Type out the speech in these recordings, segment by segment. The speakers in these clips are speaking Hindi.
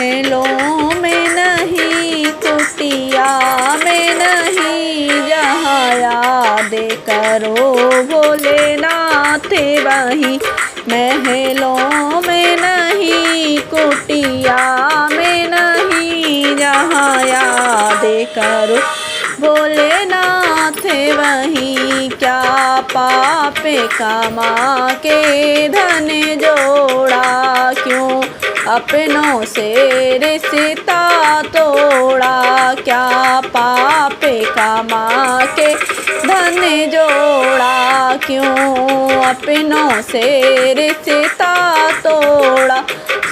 महलों में नहीं, कुटिया में नहीं, जहाँ याद करो भोलेनाथ वहीं। महलों में नहीं, कुटिया में नहीं, जहाँ याद करो भोलेनाथ वहीं। क्या पाप कमा के धन जोड़ा, क्यों अपनों से रिश्ता तोड़ा। क्या पाप कमा के धन जोड़ा, क्यों अपनों से रिश्ता तोड़ा।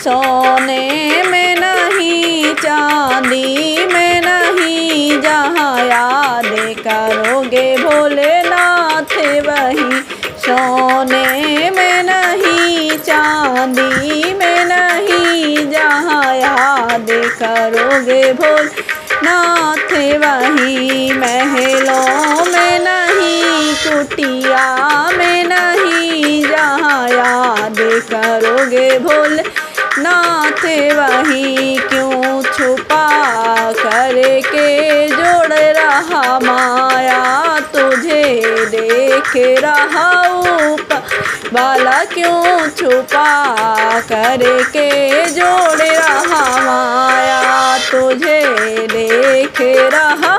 सोने में नहीं, चांदी में नहीं, जहाँ याद करोगे भोलेनाथ वहीं। सोने में नहीं, चांदी में नहीं, जहाँ याद करोगे भोलेनाथ वहीं। महलों में नहीं, कुटिया में नहीं, जहाँ याद करोगे भोलेनाथ वहीं। क्यों छुपा करके जोड़ रहा माया, तुझे देख रहा ऊपर वाला। क्यों छुपा करके जोड़ रहा माया, तुझे देख रहा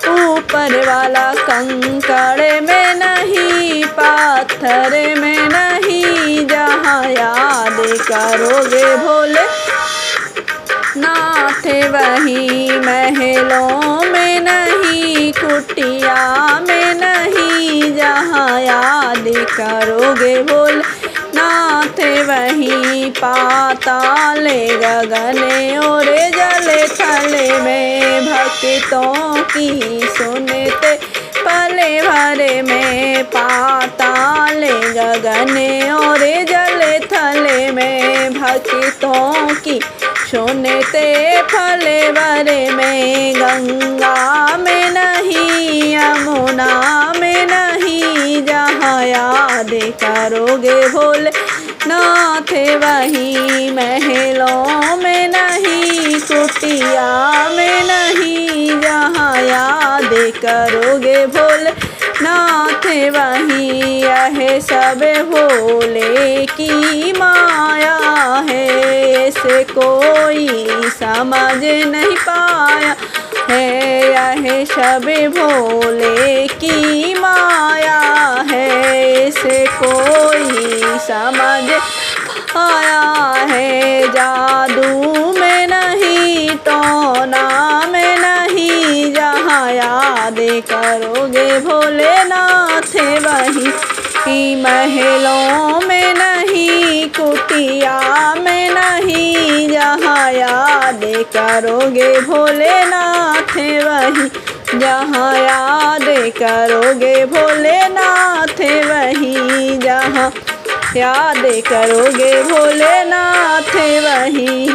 ऊपर वाला। कंकड़ में नहीं, पाथर में नहीं, जहाँ याद करोगे भोले नाथ वहीं। महलों में नहीं, कुटिया में नहीं, जहाँ याद करोगे भोलेनाथ वहीं। पाताल गगन और जल थल में, भक्तों की सुनते पल भर में। पाताल गगन और जल थल में, भक्तों की सुनते फल भर में। गंगा में नहीं, यमुना में नहीं, जहाँ याद करोगे भोलेनाथ वहीं। महलों में नहीं, कुटिया में नहीं, जहाँ याद करोगे भोलेनाथ वहीं। यह सब भोले की माया है, ऐसे कोई समझ नहीं पाया है। यह सब भोले की माया है, ऐसे कोई समझ पाया है। जादू में नहीं, टोना में नहीं, जहाँ याद करोगे भोलेनाथ वहीं। महलों में नहीं, कुटिया में नहीं, जहाँ याद करोगे भोलेनाथ वहीं। जहाँ याद करोगे भोलेनाथ वहीं, जहाँ याद करोगे भोलेनाथ वहीं।